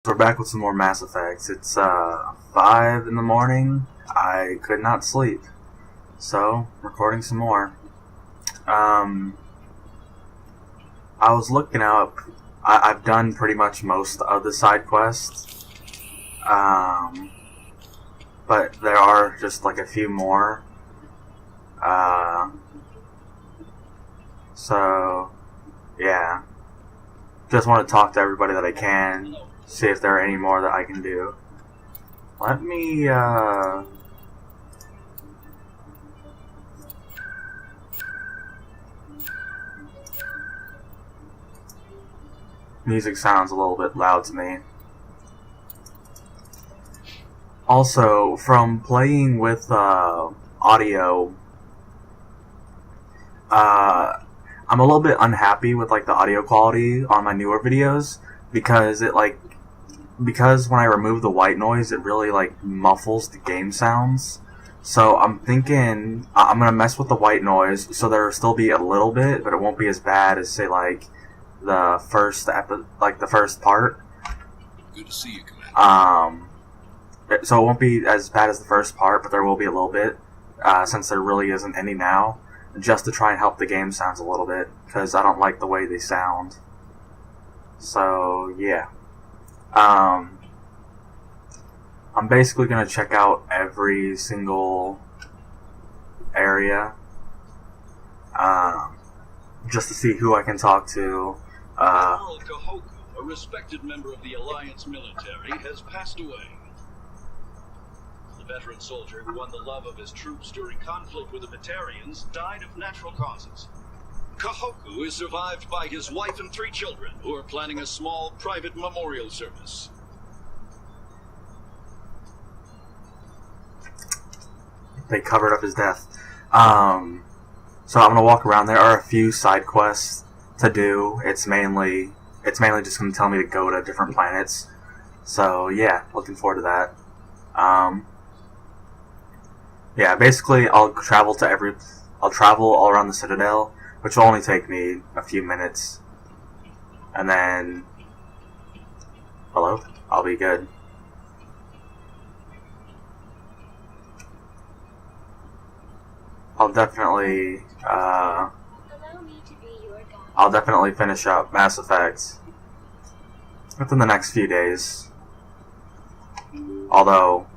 We're back with some more Mass Effects. It's 5 in the morning. I could not sleep, so recording some more. I was looking up. I've done pretty much most of the side quests, but there are just like a few more. So yeah, just want to talk to everybody that I can. See if there are any more that I can do. Let me, music sounds a little bit loud to me. Also, from playing with, audio, I'm a little bit unhappy with, like, the audio quality on my newer videos, because because when I remove the white noise, it really, like, muffles the game sounds. So I'm thinking I'm gonna mess with the white noise, so there'll still be a little bit, but it won't be as bad as, say, like, the first part. Good to see you, Commander. So it won't be as bad as the first part, but there will be a little bit, since there really isn't any now, just to try and help the game sounds a little bit, because I don't like the way they sound. So, yeah. I'm basically going to check out every single area, just to see who I can talk to. Admiral Kahoku, a respected member of the Alliance military, has passed away. The veteran soldier who won the love of his troops during conflict with the Batarians died of natural causes. Kahoku is survived by his wife and 3 children, who are planning a small private memorial service. They covered up his death. So I'm gonna walk around. There are a few side quests to do. It's mainly just gonna tell me to go to different planets. So yeah, looking forward to that. Yeah, basically I'll travel all around the Citadel, which will only take me a few minutes, and then I'll be good. I'll definitely finish up Mass Effect within the next few days, although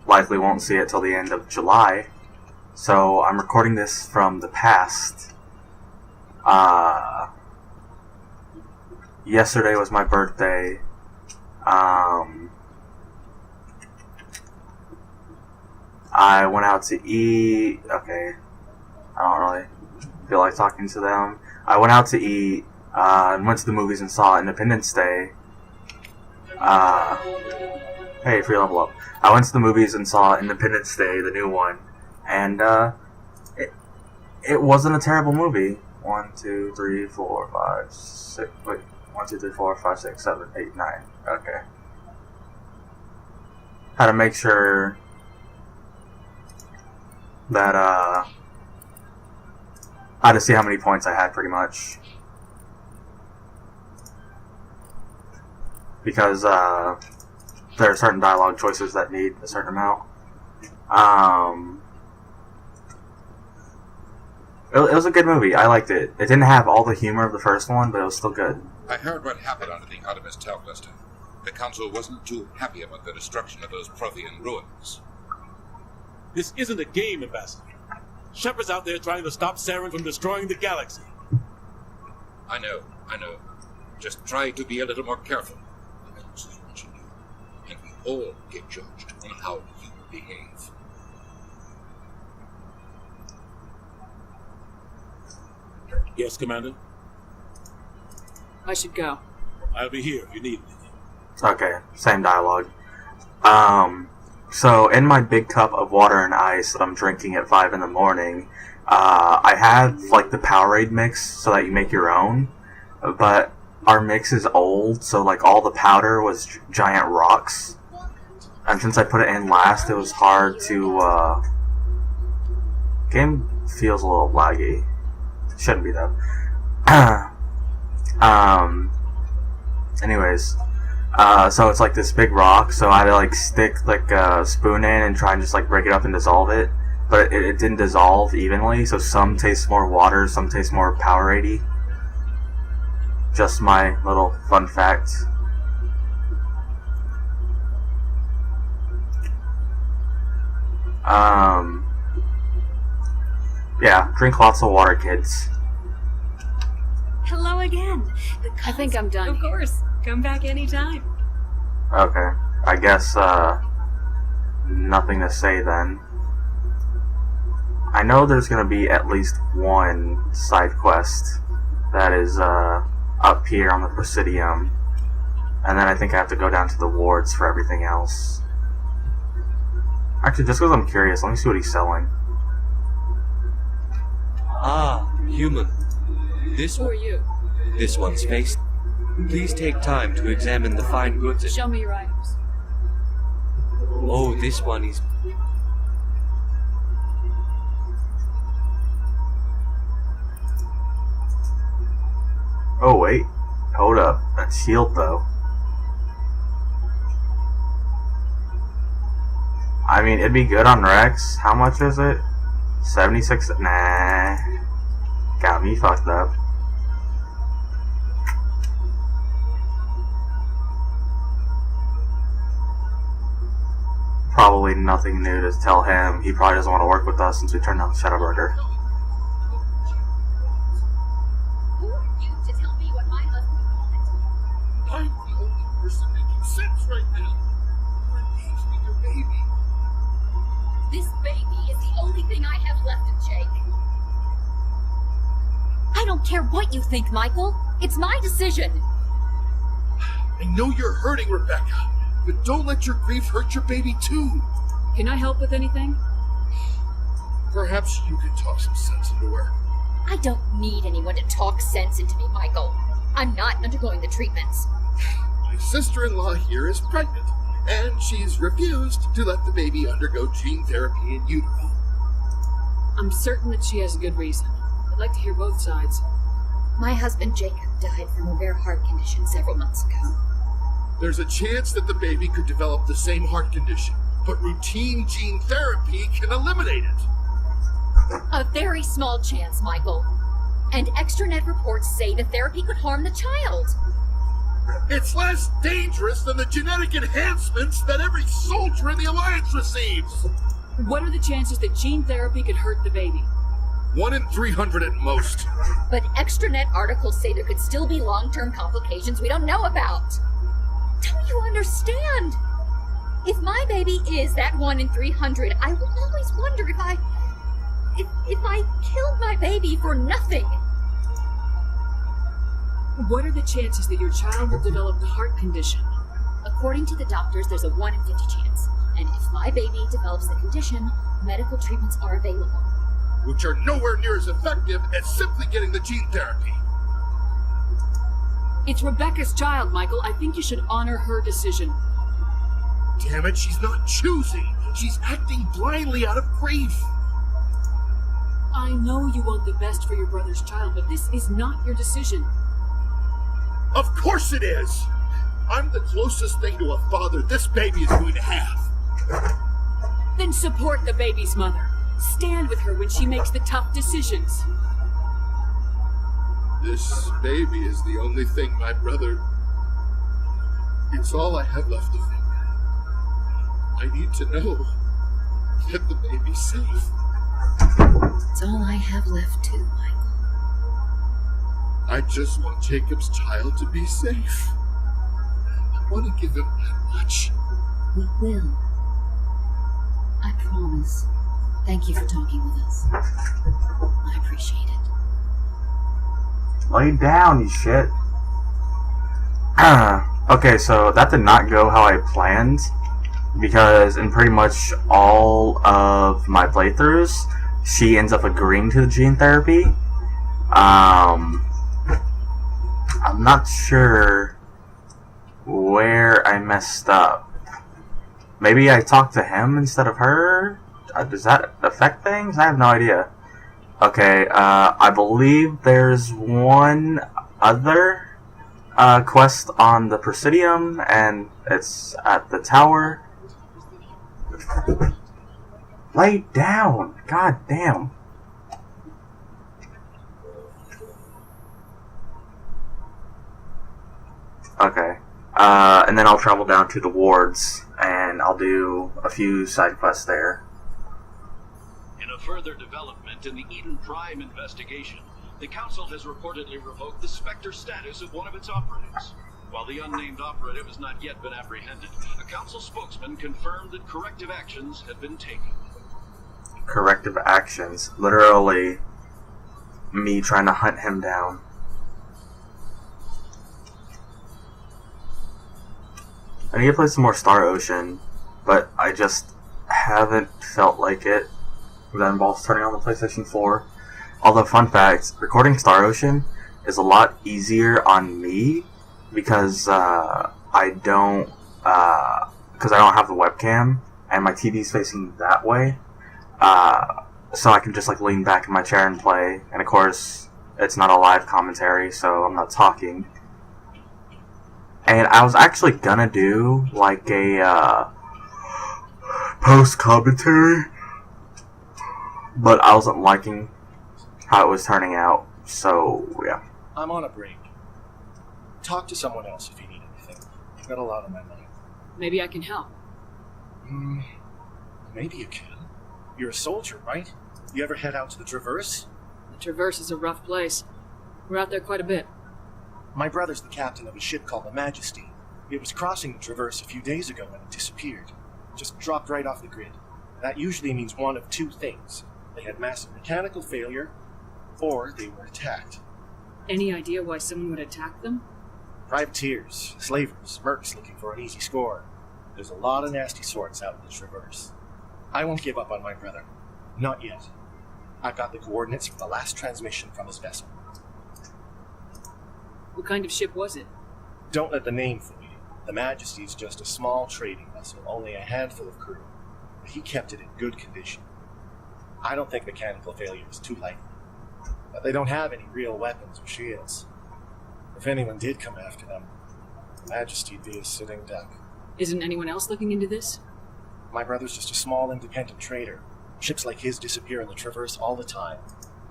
likely won't see it till the end of July. So I'm recording this from the past. Yesterday was my birthday. I went out to eat. Okay, I don't really feel like talking to them. I went out to eat, and went to the movies and saw Independence Day. Hey, free level up. I went to the movies and saw Independence Day, the new one, and it wasn't a terrible movie. 1, 2, 3, 4, 5, 6. Wait, 1, 2, 3, 4, 5, 6, 7, 8, 9. Okay. Had to make sure that I had to see how many points I had, pretty much, because there are certain dialogue choices that need a certain amount. It was a good movie. I liked it. It didn't have all the humor of the first one, but it was still good. I heard what happened under the Artemis Tau cluster. The Council wasn't too happy about the destruction of those Prothean ruins. This isn't a game, Ambassador. Shepard's out there trying to stop Saren from destroying the galaxy. I know. Just try to be a little more careful. The Council is watching you, and we all get judged on how you behave. Yes, Commander? I should go. I'll be here if you need anything. Okay, same dialogue. So in my big cup of water and ice that I'm drinking at 5 in the morning, I have like the Powerade mix so that you make your own, but our mix is old, so like all the powder was giant rocks, and since I put it in last, it was hard to, game feels a little laggy. Shouldn't be though. Anyways, So it's like this big rock, so I had to like stick like a spoon in and try and just like break it up and dissolve it. But it didn't dissolve evenly, so some taste more water, some taste more Powerade. Just my little fun fact. Yeah, drink lots of water, kids. Hello again. I think I'm done. Of course. Come back anytime. Okay, I guess, nothing to say then. I know there's gonna be at least one side quest that is, up here on the Presidium. And then I think I have to go down to the wards for everything else. Actually, just because I'm curious, let me see what he's selling. Ah, human. Who are you? This one's face. Please take time to examine the fine goods. Show me your items. Oh, this one is... Oh wait, hold up, that's shield though. I mean, it'd be good on Rex. How much is it? 76? Nah. Got me fucked up. Probably nothing new to tell him. He probably doesn't want to work with us since we turned down the Shadow Burger. Who are you to tell me what my husband wants? I'm the only person making sense right now. You're engaged with your baby. This baby is the only thing I have left of Jake. I don't care what you think, Michael. It's my decision. I know you're hurting, Rebecca, but don't let your grief hurt your baby too. Can I help with anything? Perhaps you can talk some sense into her. I don't need anyone to talk sense into me, Michael. I'm not undergoing the treatments. My sister-in-law here is pregnant, and she's refused to let the baby undergo gene therapy in utero. I'm certain that she has a good reason. I'd like to hear both sides. My husband Jacob died from a rare heart condition several months ago. There's a chance that the baby could develop the same heart condition, but routine gene therapy can eliminate it. A very small chance, Michael. And extranet reports say the therapy could harm the child. It's less dangerous than the genetic enhancements that every soldier in the Alliance receives. What are the chances that gene therapy could hurt the baby? 1 in 300 at most. But extranet articles say there could still be long-term complications we don't know about. Don't you understand? If my baby is that 1 in 300, I will always wonder if I killed my baby for nothing. What are the chances that your child will develop the heart condition? According to the doctors, there's a 1 in 50 chance. And if my baby develops the condition, medical treatments are available. Which are nowhere near as effective as simply getting the gene therapy. It's Rebecca's child, Michael. I think you should honor her decision. Damn it, she's not choosing. She's acting blindly out of grief. I know you want the best for your brother's child, but this is not your decision. Of course it is! I'm the closest thing to a father this baby is going to have. Then support the baby's mother. Stand with her when she makes the tough decisions. This baby is the only thing my brother... It's all I have left of him. I need to know that the baby's safe. It's all I have left too, Michael. I just want Jacob's child to be safe. I want to give him that much. We will. I promise. Thank you for talking with us. I appreciate it. Lay down, you shit. Okay, so that did not go how I planned, because in pretty much all of my playthroughs, she ends up agreeing to the gene therapy. I'm not sure where I messed up. Maybe I talked to him instead of her? Does that affect things? I have no idea. Okay, I believe there's one other quest on the Presidium, and it's at the tower. Lay down! God damn. Okay. And then I'll travel down to the wards, and I'll do a few side quests there. In a further development in the Eden Prime investigation, the Council has reportedly revoked the Spectre status of one of its operatives. While the unnamed operative has not yet been apprehended, a Council spokesman confirmed that corrective actions had been taken. Corrective actions? Literally, me trying to hunt him down. I need to play some more Star Ocean, but I just haven't felt like it. That involves turning on the PlayStation 4. Although, fun fact, recording Star Ocean is a lot easier on me because I don't have the webcam and my TV's facing that way. So I can just like lean back in my chair and play. And of course, it's not a live commentary, so I'm not talking. And I was actually gonna do like a post commentary, but I wasn't liking how it was turning out, so yeah. I'm on a break. Talk to someone else if you need anything. I've got a lot on my mind. Maybe I can help. Maybe you can. You're a soldier, right? You ever head out to the Traverse? The Traverse is a rough place. We're out there quite a bit. My brother's the captain of a ship called the Majesty. It was crossing the Traverse a few days ago when it disappeared. Just dropped right off the grid. That usually means one of two things. They had massive mechanical failure, or they were attacked. Any idea why someone would attack them? Privateers, slavers, mercs looking for an easy score. There's a lot of nasty sorts out in the Traverse. I won't give up on my brother. Not yet. I've got the coordinates for the last transmission from his vessel. What kind of ship was it? Don't let the name fool you. The Majesty's just a small trading vessel, only a handful of crew. But he kept it in good condition. I don't think mechanical failure is too likely. But they don't have any real weapons or shields. If anyone did come after them, the Majesty'd be a sitting duck. Isn't anyone else looking into this? My brother's just a small independent trader. Ships like his disappear in the Traverse all the time.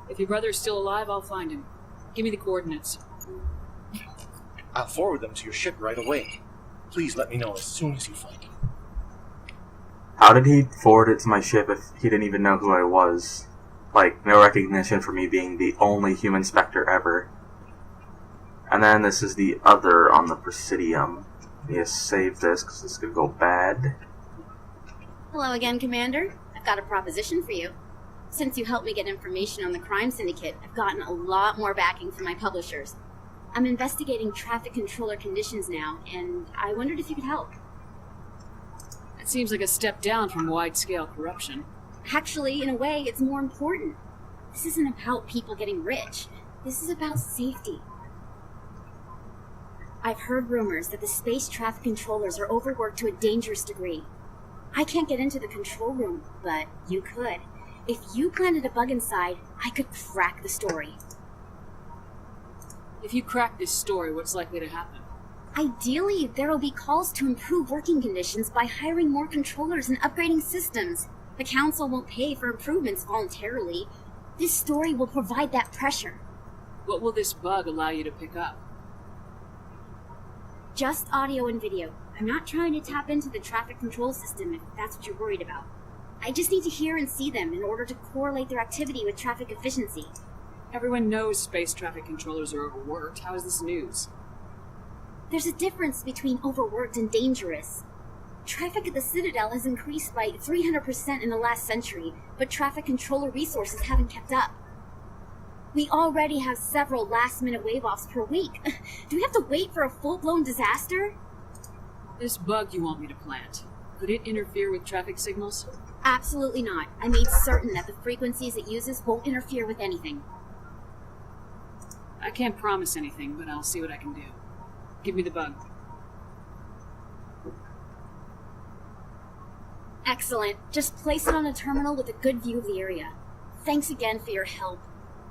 If your brother is still alive, I'll find him. Give me the coordinates. I'll forward them to your ship right away. Please let me know as soon as you find him. How did he forward it to my ship if he didn't even know who I was? Like, no recognition for me being the only human Spectre ever. And then this is the other on the Presidium. I need to save this because this could go bad. Hello again, Commander. I've got a proposition for you. Since you helped me get information on the crime syndicate, I've gotten a lot more backing from my publishers. I'm investigating traffic controller conditions now, and I wondered if you could help. That seems like a step down from wide-scale corruption. Actually, in a way, it's more important. This isn't about people getting rich. This is about safety. I've heard rumors that the space traffic controllers are overworked to a dangerous degree. I can't get into the control room, but you could. If you planted a bug inside, I could crack the story. If you crack this story, what's likely to happen? Ideally, there will be calls to improve working conditions by hiring more controllers and upgrading systems. The Council won't pay for improvements voluntarily. This story will provide that pressure. What will this bug allow you to pick up? Just audio and video. I'm not trying to tap into the traffic control system if that's what you're worried about. I just need to hear and see them in order to correlate their activity with traffic efficiency. Everyone knows space traffic controllers are overworked. How is this news? There's a difference between overworked and dangerous. Traffic at the Citadel has increased by 300% in the last century, but traffic controller resources haven't kept up. We already have several last-minute wave-offs per week. Do we have to wait for a full-blown disaster? This bug you want me to plant, could it interfere with traffic signals? Absolutely not. I made certain that the frequencies it uses won't interfere with anything. I can't promise anything, but I'll see what I can do. Give me the bug. Excellent. Just place it on a terminal with a good view of the area. Thanks again for your help.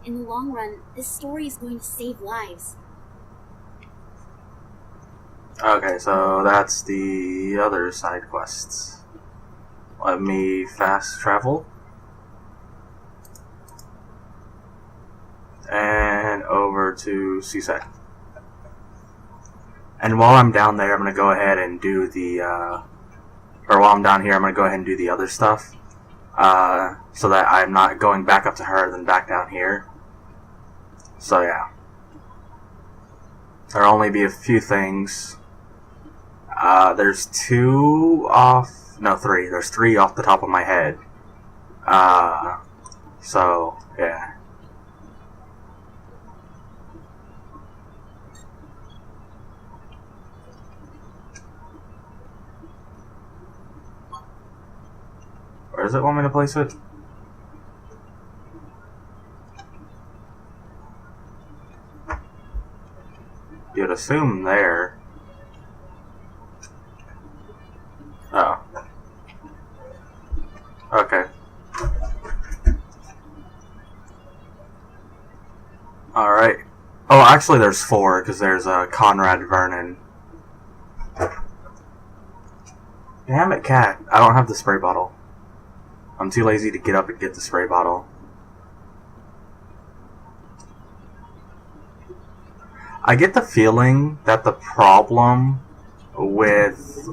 In the long run, this story is going to save lives. Okay, so that's the other side quests. Let me fast travel. And over to CSEC. And while I'm down there, I'm going to go ahead and do the, or while I'm down here, I'm going to go ahead and do the other stuff. So that I'm not going back up to her, then back down here. So yeah. There'll only be a few things. There's three. There's three off the top of my head. So, yeah. Where does it want me to place it? You'd assume there. Oh. Okay. Alright. Oh, actually there's four, because there's Conrad Vernon. Damn it, cat. I don't have the spray bottle. I'm too lazy to get up and get the spray bottle. I get the feeling that the problem with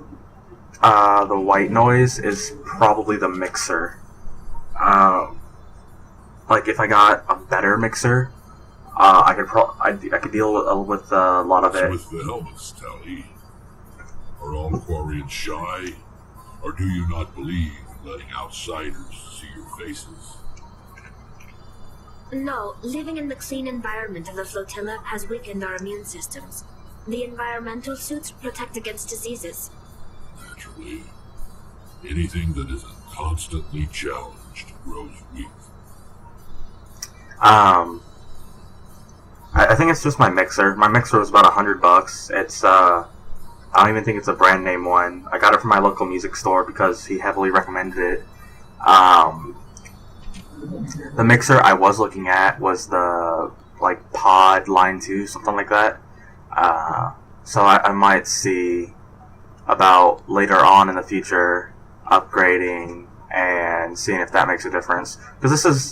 the white noise is probably the mixer. Like if I got a better mixer, I could deal with a lot of it. With the helmets, Tally? Are all Quarians shy? Or do you not believe in letting outsiders see your faces? No, living in the clean environment of the flotilla has weakened our immune systems. The environmental suits protect against diseases. Naturally. Anything that isn't constantly challenged grows weak. I think it's just my mixer. My mixer was about $100. It's I don't even think it's a brand name one. I got it from my local music store because he heavily recommended it. The mixer I was looking at was the Pod Line 2, something like that. So I might see about later on in the future upgrading and seeing if that makes a difference. Because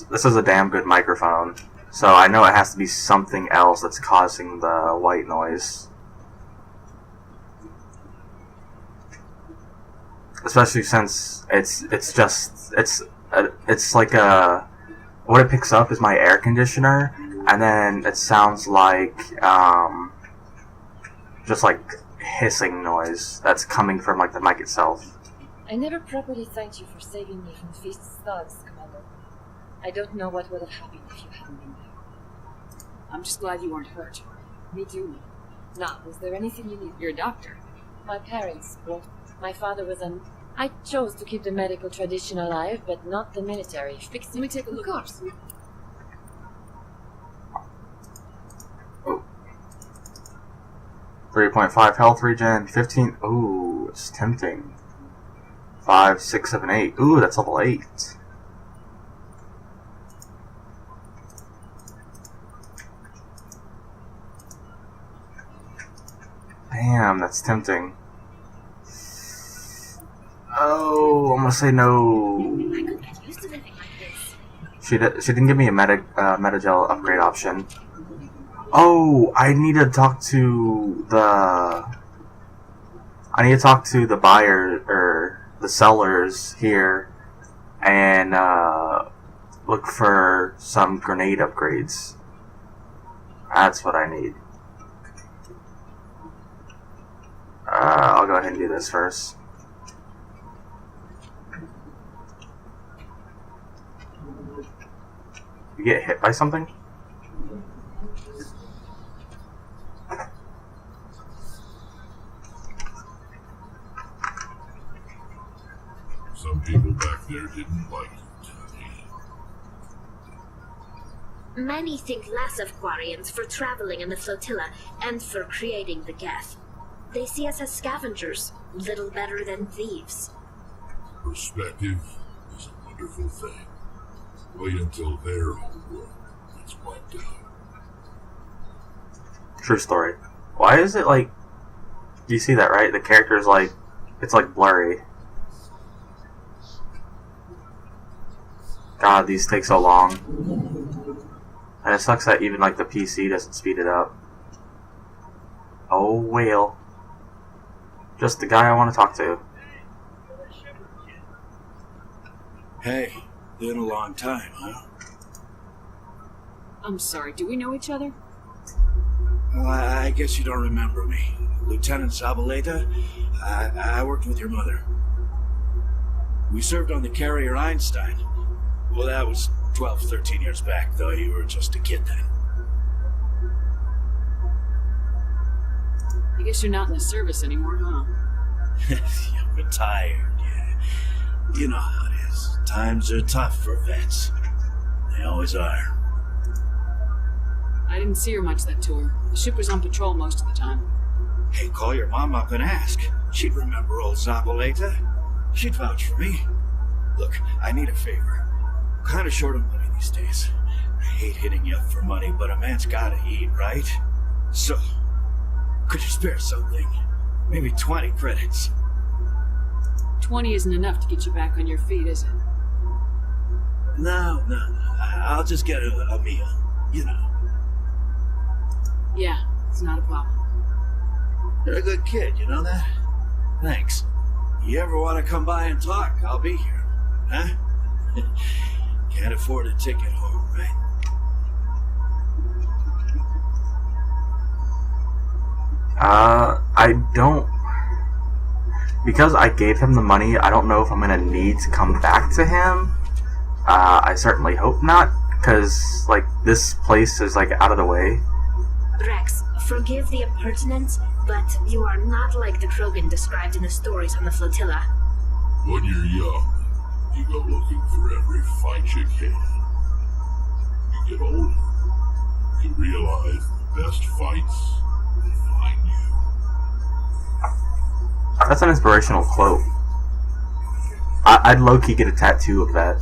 this is a damn good microphone. So I know it has to be something else that's causing the white noise. Especially since it's like what it picks up is my air conditioner, and then it sounds like just like hissing noise that's coming from the mic itself. I never properly thanked you for saving me from Feast's thugs, Commander. I don't know what would have happened if you hadn't been there. I'm just glad you weren't hurt. Me too. Now, is there anything you need? You're a doctor. My parents both. My father was an... I chose to keep the medical tradition alive, but not the military. Let me take a look. Of course. Oh. 3.5 health regen, 15. Ooh, it's tempting. 5, 6, 7, 8. Ooh, that's level 8. Damn, that's tempting. Oh, I'm gonna say no. I could get used to living like this. She didn't give me a Metagel upgrade option. Oh, I need to talk to the buyer or the sellers here and look for some grenade upgrades. That's what I need. I'll go ahead and do this first. You get hit by something? Some people back there didn't like it. Many think less of Quarians for traveling in the flotilla and for creating the Geth. They see us as scavengers, little better than thieves. Perspective is a wonderful thing. Wait until their whole world gets wiped out. True story. Why is it like You see that, right? The character's like, it's like blurry. God, these take so long. And it sucks that even like the PC doesn't speed it up. Oh well. Just the guy I want to talk to. Hey, been a long time, huh? I'm sorry, do we know each other? Well, I guess you don't remember me. Lieutenant Zabaleta, I worked with your mother. We served on the carrier Einstein. Well, that was 12, 13 years back, though you were just a kid then. I guess you're not in the service anymore, huh? You're retired, yeah. You know how it is. Times are tough for vets. They always are. I didn't see her much that tour. The ship was on patrol most of the time. Hey, call your mom up and ask. She'd remember old Zabaleta. She'd vouch for me. Look, I need a favor. I'm kind of short of money these days. I hate hitting you up for money, but a man's gotta eat, right? So, could you spare something? Maybe 20 credits. 20 isn't enough to get you back on your feet, is it? No. I'll just get a meal, you know. Yeah, it's not a problem. You're a good kid, you know that? Thanks. You ever want to come by and talk, I'll be here. Huh? Can't afford a ticket home, right? I don't... Because I gave him the money, I don't know if I'm gonna need to come back to him. I certainly hope not, because, like, this place is, like, out of the way. Rex, forgive the impertinence, but you are not like the Krogan described in the stories on the flotilla. When you're young, you go looking for every fight you can. You get older, you realize the best fights will find you. That's an inspirational quote. I'd low-key get a tattoo of that.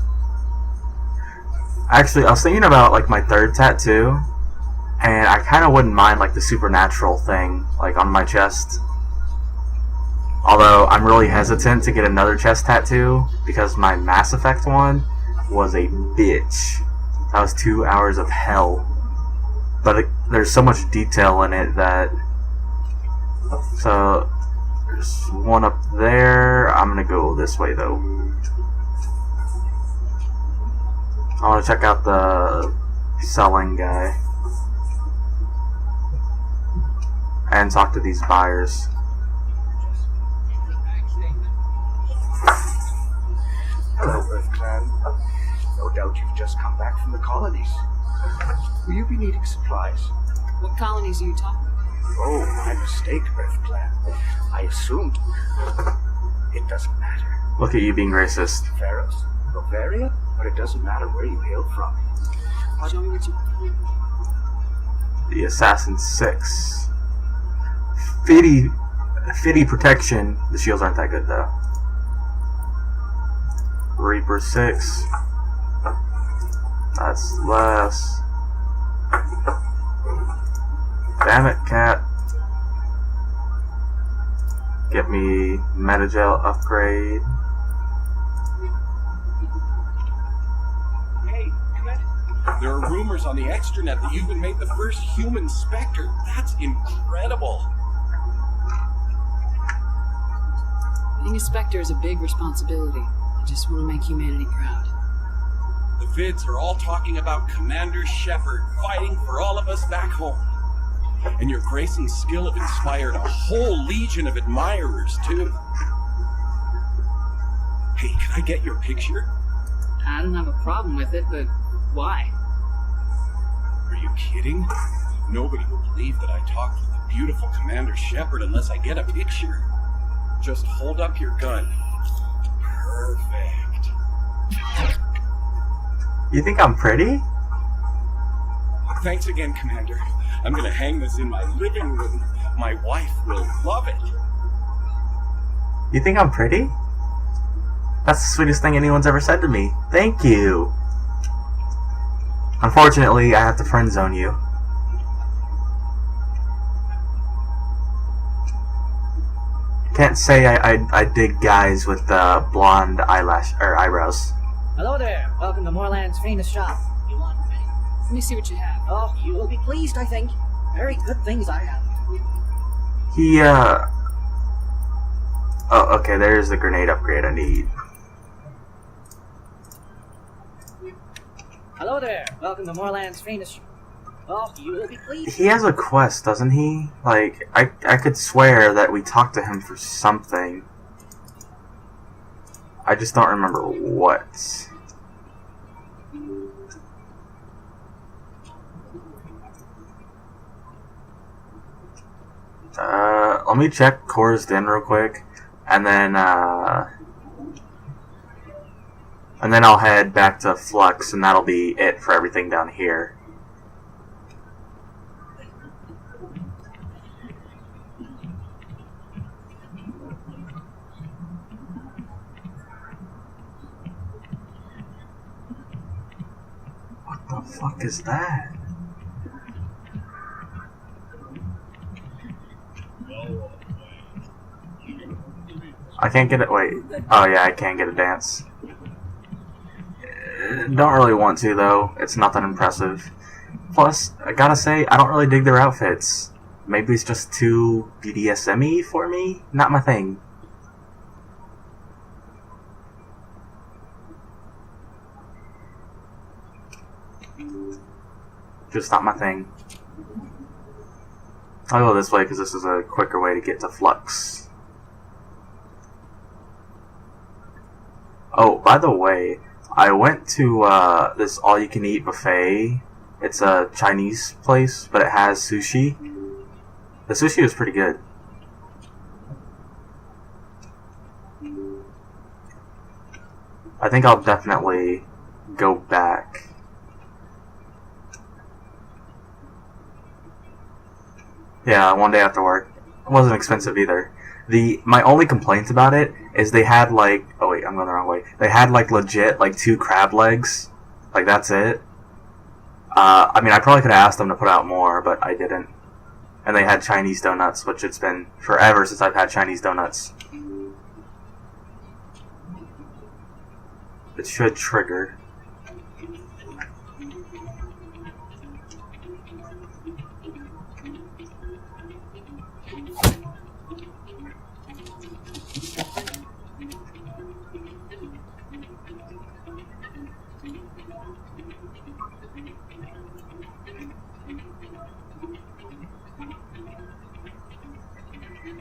Actually, I was thinking about, like, my third tattoo, and I kind of wouldn't mind, like, the supernatural thing, like, on my chest. Although, I'm really hesitant to get another chest tattoo, because my Mass Effect one was a bitch. That was 2 hours of hell. But there's so much detail in it that... So, there's one up there. I'm gonna go this way, though. I want to check out the selling guy. And talk to these buyers. Hello, Earth Clan. No doubt you've just come back from the colonies. Will you be needing supplies? What colonies are you talking about? Oh, my mistake, Earth Clan. I assumed. It doesn't matter. Look at you being racist. Pharaohs? Bavaria? But it doesn't matter where you hail from. Show me what you... The Assassin 6. Fitty protection. The shields aren't that good, though. Reaper 6. That's less. Damn it, cat. Get me Metagel upgrade. Hey, Commander. There are rumors on the extranet that you've been made the first human Spectre. That's incredible. Being a Spectre is a big responsibility. I just want to make humanity proud. The vids are all talking about Commander Shepard fighting for all of us back home. And your grace and skill have inspired a whole legion of admirers, too. Hey, can I get your picture? I don't have a problem with it, but why? Are you kidding? Nobody will believe that I talked with the beautiful Commander Shepard unless I get a picture. Just hold up your gun. Perfect. You think I'm pretty? Thanks again, Commander. I'm gonna hang this in my living room. My wife will love it. You think I'm pretty? That's the sweetest thing anyone's ever said to me. Thank you. Unfortunately, I have to friend zone you. can't say I dig guys with blonde eyebrows. Hello there. Welcome to Moorland's famous shop. You want me? Let me see what you have. Oh, you will be pleased, I think. Very good things I have. Oh, okay, there's the grenade upgrade I need. Hello there. Welcome to Moorland's famous shop. Oh, you will be pleased. He has a quest, doesn't he? Like, I could swear that we talked to him for something. I just don't remember what. Let me check Cora's Den real quick, and then I'll head back to Flux, and that'll be it for everything down here. What the fuck is that? I can't get it. Wait. Oh yeah, I can get a dance. Don't really want to though. It's not that impressive. Plus, I gotta say, I don't really dig their outfits. Maybe it's just too BDSM-y for me. Not my thing. Just not my thing. I'll go this way because this is a quicker way to get to Flux. Oh, by the way, I went to this all-you-can-eat buffet. It's a Chinese place, but it has sushi. The sushi was pretty good. I think I'll definitely go back. Yeah, one day after work. It wasn't expensive either. My only complaint about it is they had like, oh wait, I'm going the wrong way. They had like legit like 2 crab legs. Like that's it. I mean, I probably could have asked them to put out more, but I didn't. And they had Chinese donuts, which it's been forever since I've had Chinese donuts. It should trigger.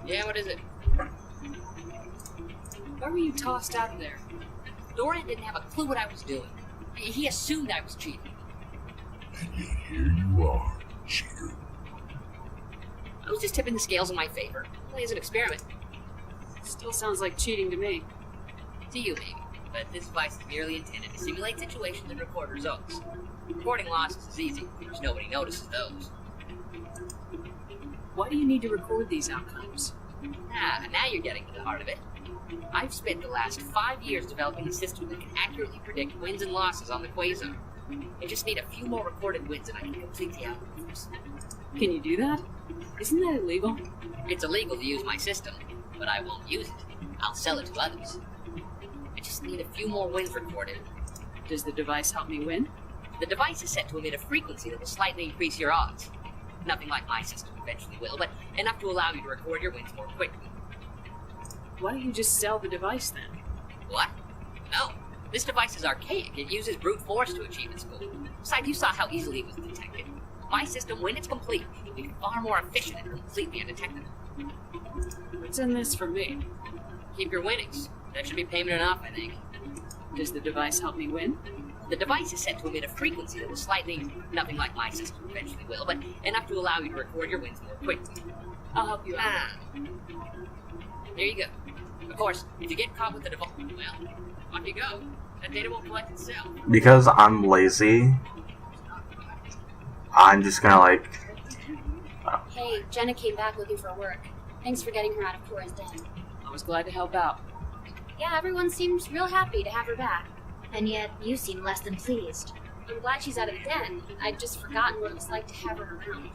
Yeah, what is it? Why were you tossed out of there? Dorian didn't have a clue what I was doing. He assumed I was cheating. And yet here you are, cheater. I was just tipping the scales in my favor. Only as an experiment. Still sounds like cheating to me. To you, maybe. But this device is merely intended to simulate situations and record results. Recording losses is easy, because nobody notices those. Why do you need to record these outcomes? Now you're getting to the heart of it. I've spent the last 5 years developing a system that can accurately predict wins and losses on the Quasar. I just need a few more recorded wins and I can complete the algorithms. Can you do that? Isn't that illegal? It's illegal to use my system, but I won't use it. I'll sell it to others. I just need a few more wins recorded. Does the device help me win? The device is set to emit a frequency that will slightly increase your odds. Nothing like my system eventually will, but enough to allow you to record your wins more quickly. Why don't you just sell the device then? What? No. This device is archaic. It uses brute force to achieve its goal. Besides, you saw how easily it was detected. My system, when it's complete, will be far more efficient and completely undetected. What's in this for me? Keep your winnings. That should be payment enough, I think. Does the device help me win? The device is set to emit a frequency that will slightly, nothing like my system eventually will, but enough to allow you to record your wins more quickly. I'll help you out. There you go. Of course, if you get caught with the device, well, off you go. That data will collect itself. Because I'm lazy, I'm just gonna like... Hey, Jenna came back looking for work. Thanks for getting her out of Cora's den. I was glad to help out. Yeah, everyone seems real happy to have her back. And yet, you seem less than pleased. I'm glad she's out of the den. I'd just forgotten what it was like to have her around.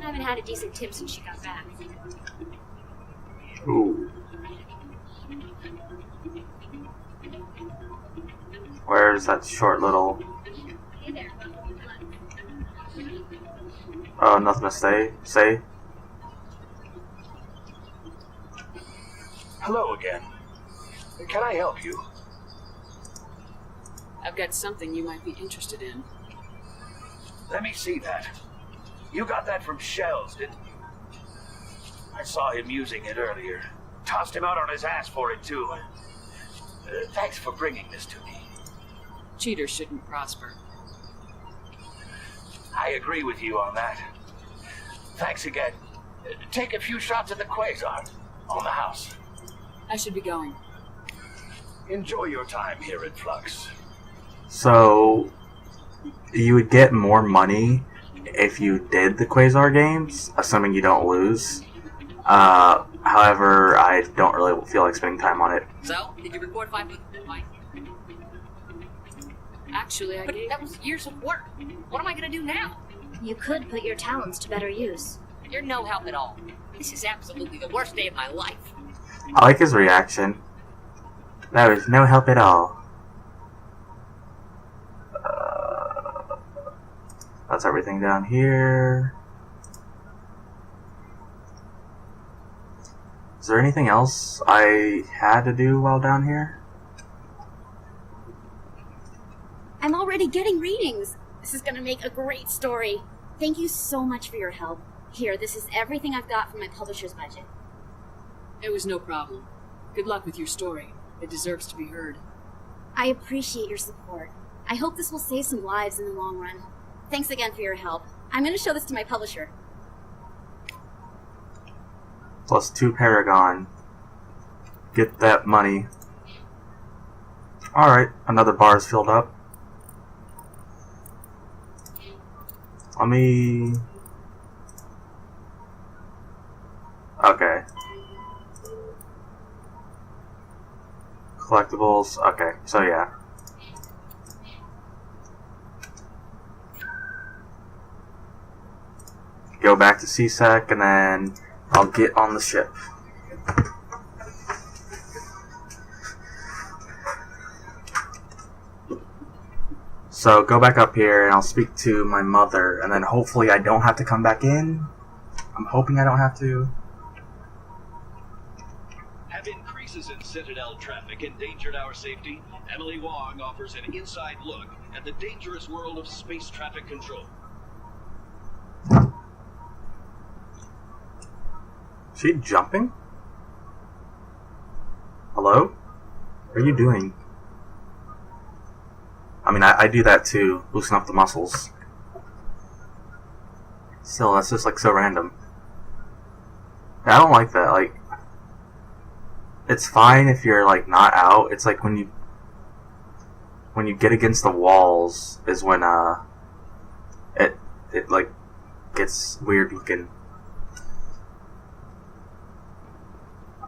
I haven't had a decent tip since she got back. Ooh. Where's that short little... Oh, nothing to say? Hello again. Can I help you? I've got something you might be interested in. Let me see that. You got that from Shells, didn't you? I saw him using it earlier. Tossed him out on his ass for it, too. Thanks for bringing this to me. Cheaters shouldn't prosper. I agree with you on that. Thanks again. Take a few shots at the Quasar. On the house. I should be going. Enjoy your time here at Flux. So, you would get more money if you did the Quasar games, assuming you don't lose. However, I don't really feel like spending time on it. So, did you record 5 weeks? Actually, But that was years of work. What am I gonna do now? You could put your talents to better use. You're no help at all. This is absolutely the worst day of my life. I like his reaction. There is no help at all. That's everything down here. Is there anything else I had to do while down here? I'm already getting readings. This is gonna make a great story. Thank you so much for your help. Here, this is everything I've got from my publisher's budget. It was no problem. Good luck with your story. It deserves to be heard. I appreciate your support. I hope this will save some lives in the long run. Thanks again for your help. I'm gonna show this to my publisher. Plus 2 Paragon. Get that money. Alright, another bar is filled up. Let me... Okay. Collectibles. Okay, so yeah. Go back to CSEC and then I'll get on the ship. So go back up here and I'll speak to my mother and then hopefully I don't have to come back in. I'm hoping I don't have to. Have increases in Citadel traffic endangered our safety? Emily Wong offers an inside look at the dangerous world of space traffic control. She jumping? Hello? What are you doing? I mean, I do that too, loosen up the muscles. Still, that's just like so random. I don't like that, like... It's fine if you're like not out, it's like when you get against the walls is when it like gets weird looking.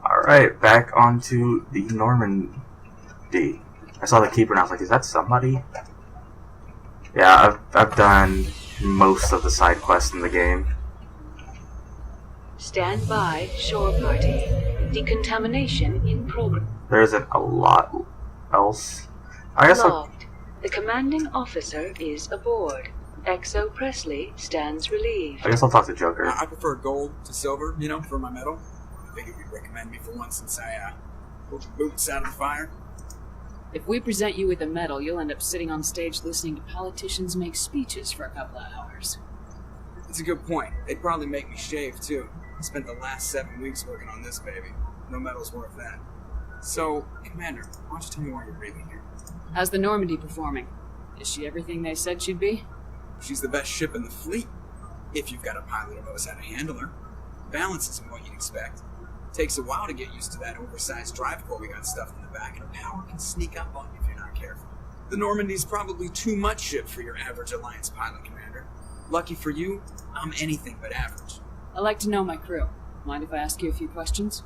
Alright, back onto the Normandy. I saw the keeper and I was like, is that somebody? Yeah, I've done most of the side quests in the game. Stand by, shore party. Decontamination in progress. There isn't a lot else. I guess Logged. The commanding officer is aboard. XO Presley stands relieved. I guess I'll talk to Joker. I prefer gold to silver, you know, for my medal. I figured you'd recommend me for once since I pulled your boots out of the fire. If we present you with a medal, you'll end up sitting on stage listening to politicians make speeches for a couple of hours. That's a good point. They'd probably make me shave, too. I spent the last 7 weeks working on this baby. No medal's worth that. So, Commander, why don't you tell me why you're really here? How's the Normandy performing? Is she everything they said she'd be? She's the best ship in the fleet. If you've got a pilot who knows how to handle her. Balance isn't what you'd expect. Takes a while to get used to that oversized drive core we got stuffed in the back, and power can sneak up on you if you're not careful. The Normandy's probably too much ship for your average Alliance pilot, Commander. Lucky for you, I'm anything but average. I like to know my crew. Mind if I ask you a few questions?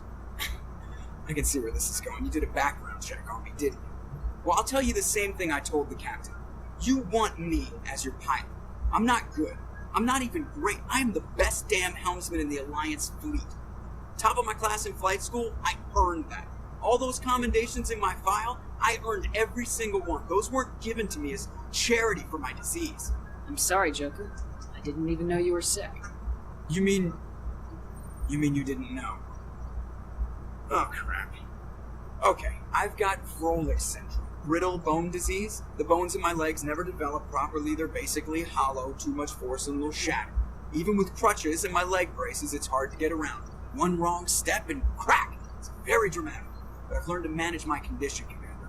I can see where this is going. You did a background check on me, didn't you? Well, I'll tell you the same thing I told the captain. You want me as your pilot. I'm not good. I'm not even great. I am the best damn helmsman in the Alliance fleet. Top of my class in flight school, I earned that. All those commendations in my file, I earned every single one. Those weren't given to me as charity for my disease. I'm sorry, Joker. I didn't even know you were sick. You mean you didn't know? Oh, crap. Okay, I've got Froelich syndrome. Brittle bone disease. The bones in my legs never develop properly. They're basically hollow, too much force and they'll shatter. Even with crutches and my leg braces, it's hard to get around. One wrong step and crack! It's very dramatic. But I've learned to manage my condition, Commander.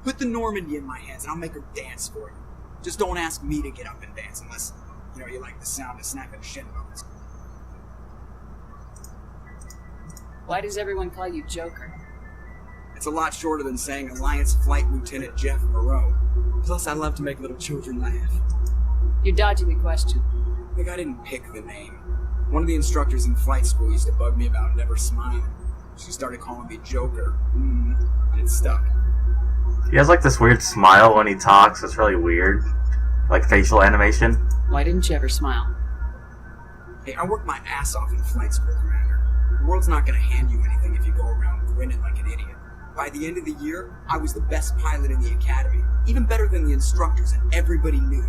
Put the Normandy in my hands and I'll make her dance for you. Just don't ask me to get up and dance unless, you like the sound of snapping shin bones. Why does everyone call you Joker? It's a lot shorter than saying Alliance Flight Lieutenant Jeff Moreau. Plus, I love to make little children laugh. You're dodging the question. Look, I didn't pick the name. One of the instructors in flight school used to bug me about never smiling. She started calling me Joker, and it stuck. He has like this weird smile when he talks. It's really weird. Like facial animation. Why didn't you ever smile? Hey, I worked my ass off in flight school, Commander. The world's not going to hand you anything if you go around grinning like an idiot. By the end of the year, I was the best pilot in the academy. Even better than the instructors, and everybody knew.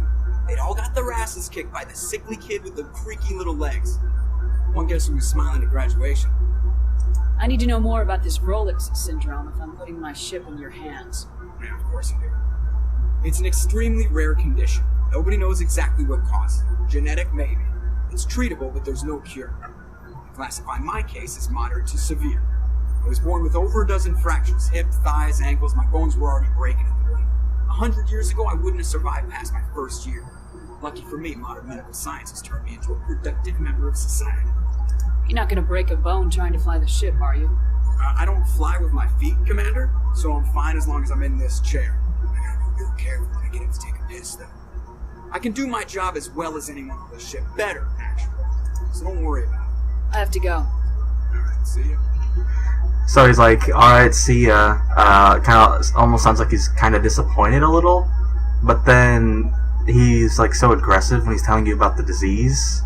They'd all got their asses kicked by the sickly kid with the creaky little legs. One guess who was smiling at graduation. I need to know more about this Froelich syndrome if I'm putting my ship in your hands. Yeah, of course you do. It's an extremely rare condition. Nobody knows exactly what causes it. Genetic, maybe. It's treatable, but there's no cure. I classify my case as moderate to severe. I was born with over a dozen fractures. Hip, thighs, ankles. My bones were already breaking in the womb. 100 years ago, I wouldn't have survived past my first year. Lucky for me, modern medical science has turned me into a productive member of society. You're not gonna break a bone trying to fly the ship, are you? I don't fly with my feet, Commander, so I'm fine as long as I'm in this chair. I gotta be real careful when I get him to take a piss, though. I can do my job as well as anyone on the ship. Better, actually. So don't worry about it. I have to go. Alright, see ya. So he's like, alright, see ya. Kind of almost sounds like he's kind of disappointed a little. But then he's like so aggressive when he's telling you about the disease.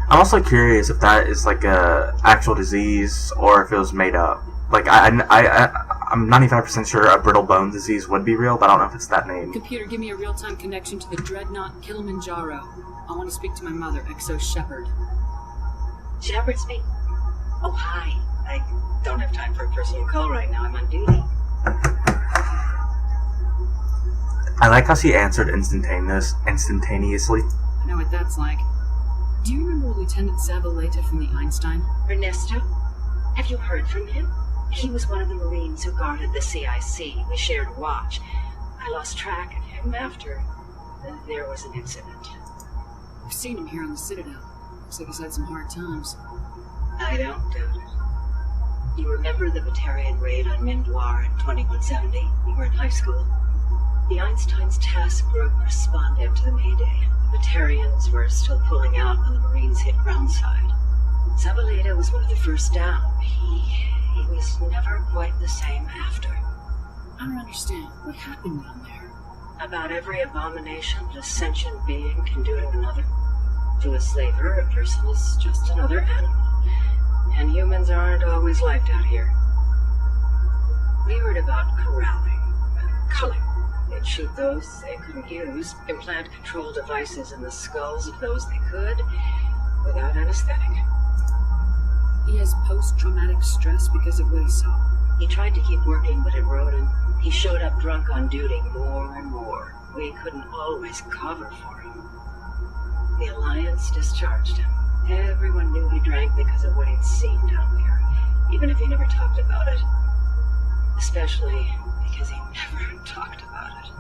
I'm also curious if that is like a actual disease or if it was made up. Like I'm 95% sure a brittle bone disease would be real, but I don't know if it's that name. Computer, give me a real-time connection to the Dreadnought Kilimanjaro. I want to speak to my mother, XO Shepard. Shepard speak. Oh, hi. I don't have time for a personal call right now. I'm on duty. I like how she answered instantaneously. I know what that's like. Do you remember Lieutenant Zabaleta from the Einstein? Ernesto? Have you heard from him? He was one of the Marines who guarded the CIC. We shared a watch. I lost track of him after there was an incident. I've seen him here on the Citadel. Looks like he's had some hard times. I don't doubt it. You remember the Batarian raid on Mindoir in 2170? You were in high school. The Einstein's task group responded to the Mayday. The Batarians were still pulling out when the Marines hit groundside. Zabaleta was one of the first down. He was never quite the same after. I don't understand. What happened down there? About every abomination a sentient being can do to another. To a slaver, a person is just another animal. And humans aren't always liked out here. We heard about corralling, culling. They'd shoot those they couldn't use, implant control devices in the skulls of those they could, without anesthetic. He has post-traumatic stress because of what he saw. He tried to keep working, but it rode him. He showed up drunk on duty more and more. We couldn't always cover for him. The Alliance discharged him. Everyone knew he drank because of what he'd seen down there, even if he never talked about it. Especially because he never talked about it.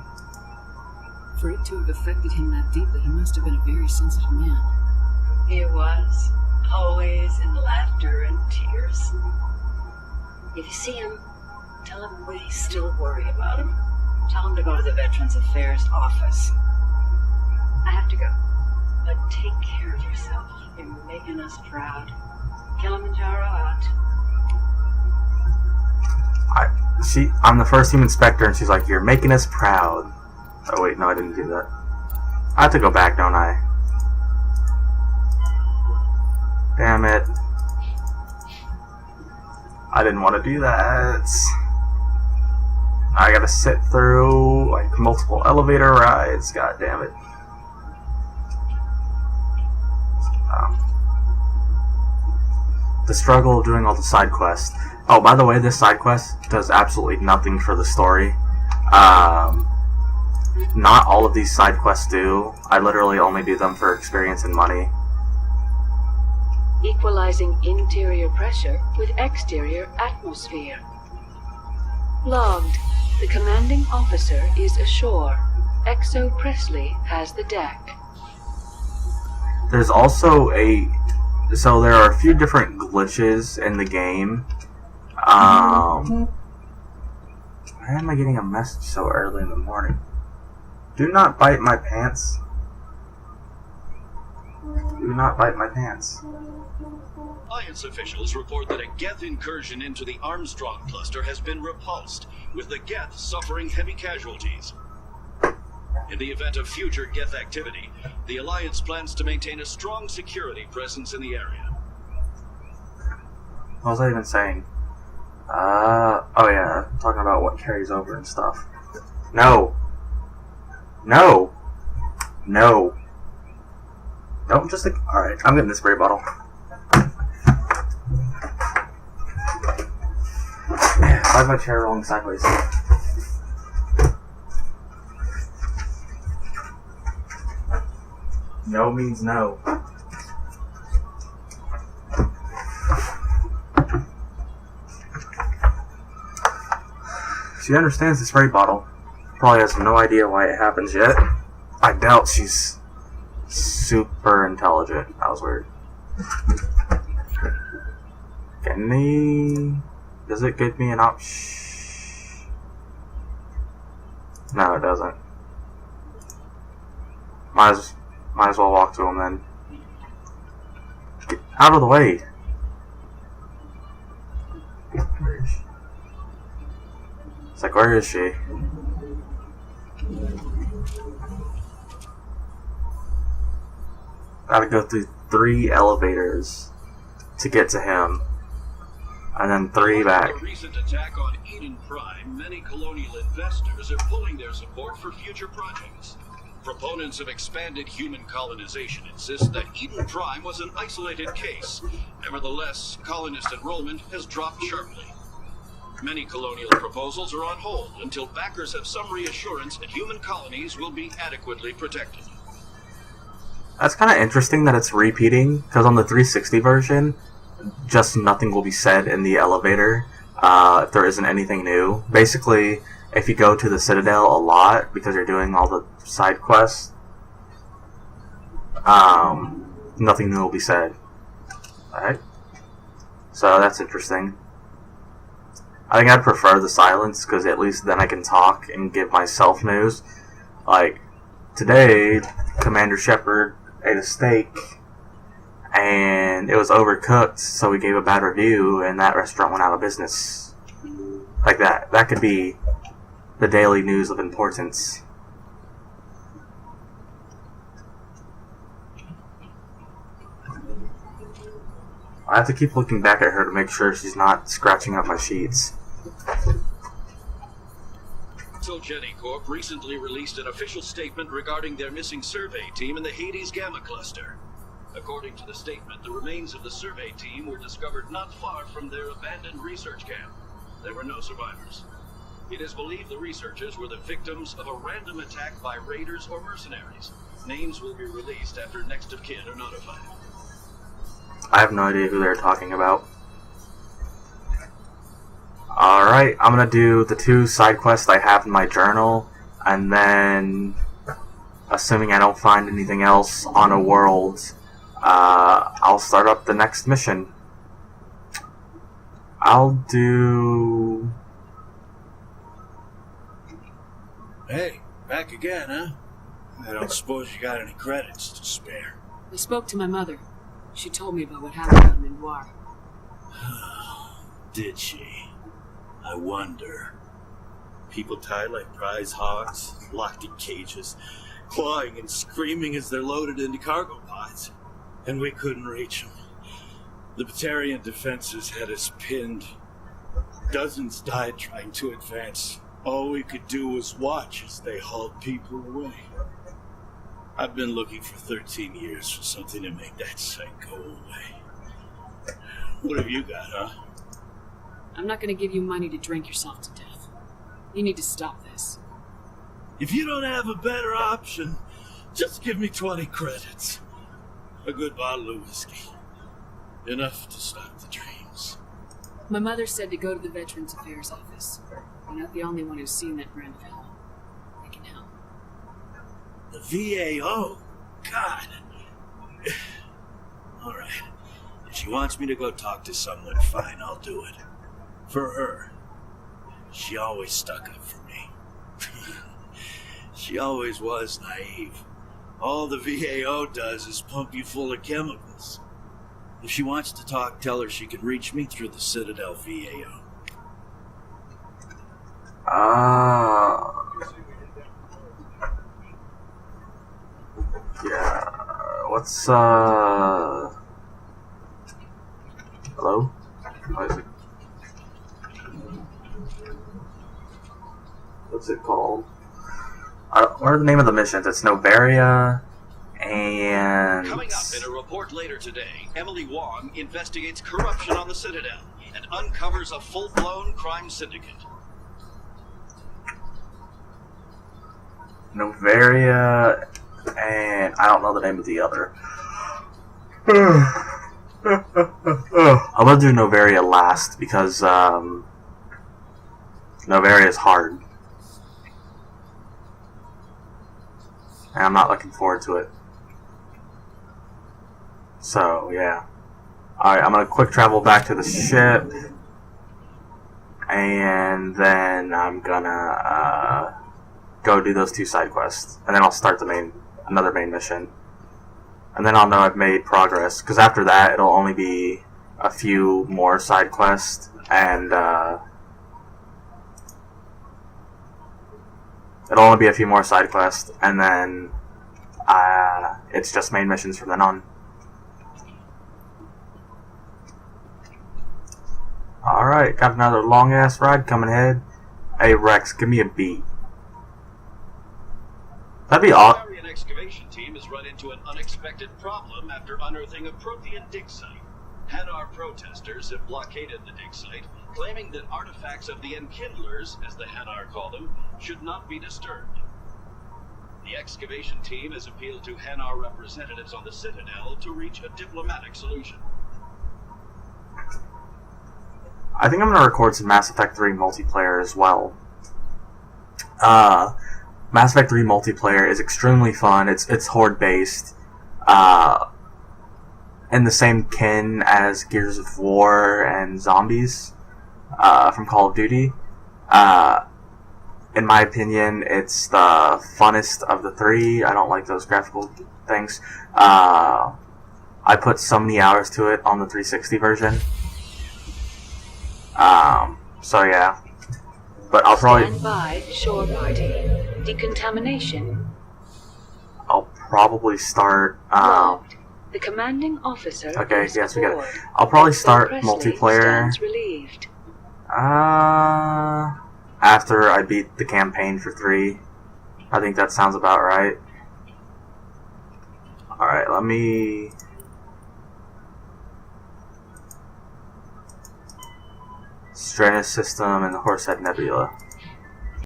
For it to have affected him that deeply, he must have been a very sensitive man. He was. Always in laughter and tears. If you see him, tell him we still worry about him. Tell him to go to the Veterans Affairs office. I have to go. But take care of yourself. You're making us proud. Kilimanjaro out. I'm the first team inspector, and she's like, "You're making us proud." Oh wait, no, I didn't do that. I have to go back, don't I? Damn it. I didn't want to do that. I gotta sit through like multiple elevator rides. God damn it. The struggle of doing all the side quests. Oh, by the way, this side quest does absolutely nothing for the story. Not all of these side quests do. I literally only do them for experience and money. Equalizing interior pressure with exterior atmosphere. Logged. The commanding officer is ashore. XO Presley has the deck. There's also so there are a few different glitches in the game. Why am I getting a message so early in the morning? Do not bite my pants. Do not bite my pants. Alliance officials report that a Geth incursion into the Armstrong cluster has been repulsed, with the Geth suffering heavy casualties. In the event of future Geth activity, the Alliance plans to maintain a strong security presence in the area. What was I even saying? Oh yeah, talking about what carries over and stuff. No! No! No! Don't just like. Alright, I'm getting this spray bottle. Why is my chair rolling sideways? No means no. She understands the spray bottle. Probably has no idea why it happens yet. I doubt she's super intelligent. That was weird. Does it give me an option? No, it doesn't. Might as well walk to him then. Get out of the way. It's like, where is she? Gotta go through 3 elevators to get to him. And then 3 back. After a recent attack on Eden Prime, many colonial investors are pulling their support for future projects. Proponents of expanded human colonization insist that Eden Prime was an isolated case. Nevertheless, colonist enrollment has dropped sharply. Many colonial proposals are on hold until backers have some reassurance that human colonies will be adequately protected. That's kind of interesting that it's repeating, because on the 360 version, just nothing will be said in the elevator if there isn't anything new. Basically, if you go to the Citadel a lot, because you're doing all the side quests, nothing new will be said. Alright? So that's interesting. I think I'd prefer the silence, because at least then I can talk and give myself news. Like, today, Commander Shepard ate a steak, and it was overcooked, so we gave a bad review, and that restaurant went out of business. Like that. That could be the daily news of importance. I have to keep looking back at her to make sure she's not scratching up my sheets. Jenny Corp recently released an official statement regarding their missing survey team in the Hades Gamma Cluster. According to the statement, the remains of the survey team were discovered not far from their abandoned research camp. There were no survivors. It is believed the researchers were the victims of a random attack by raiders or mercenaries. Names will be released after next of kin are notified. I have no idea who they're talking about. Alright, I'm gonna do the 2 side quests I have in my journal, and then, assuming I don't find anything else on a world, I'll start up the next mission. I'll do... Hey, back again, huh? I don't suppose you got any credits to spare. I spoke to my mother. She told me about what happened on Mindoir. Did she? I wonder. People tied like prize hogs, locked in cages, clawing and screaming as they're loaded into cargo pods. And we couldn't reach them. The Batarian defenses had us pinned. Dozens died trying to advance. All we could do was watch as they hauled people away. I've been looking for 13 years for something to make that sight go away. What have you got, huh? I'm not gonna give you money to drink yourself to death. You need to stop this. If you don't have a better option, just give me 20 credits. A good bottle of whiskey. Enough to stop the dreams. My mother said to go to the Veterans Affairs office. You're not the only one who's seen that brand of hell. I can help. The VAO? God. Alright. If she wants me to go talk to someone, fine, I'll do it. For her. She always stuck up for me. She always was naive. All the VAO does is pump you full of chemicals. If she wants to talk, tell her she can reach me through the Citadel VAO. Yeah. What's, hello? What is it? What's it called? What are the name of the missions? It's Novaria and... Coming up in a report later today, Emily Wong investigates corruption on the Citadel and uncovers a full-blown crime syndicate. Novaria and I don't know the name of the other. I'm gonna do Novaria last because Novaria is hard. And I'm not looking forward to it. So, yeah. Alright, I'm gonna quick travel back to the ship. And then I'm gonna go do those 2 side quests. And then I'll start another main mission. And then I'll know I've made progress. Because after that, it'll only be a few more side quests. And, it'll only be a few more side quests, and then it's just main missions from then on. Alright, got another long ass ride coming ahead. Hey Rex, give me a beat. That'd be awesome. The excavation team has run into an unexpected problem after unearthing a Prothean dig site. Hanar protesters have blockaded the dig site, claiming that artifacts of the Enkindlers, as the Hanar call them, should not be disturbed. The excavation team has appealed to Hanar representatives on the Citadel to reach a diplomatic solution. I think I'm going to record some Mass Effect 3 multiplayer as well. Mass Effect 3 multiplayer is extremely fun. It's horde-based. In the same kin as Gears of War and Zombies from Call of Duty. In my opinion, it's the funnest of the 3. I don't like those graphical things. I put so many hours to it on the 360 version. So yeah. But I'll probably... Stand by, shore party. Decontamination. I'll probably start... The commanding officer. Okay, yes, we got it. I'll probably start multiplayer. After I beat the campaign for 3. I think that sounds about right. Alright, let me... Stranus system and the Horsehead Nebula.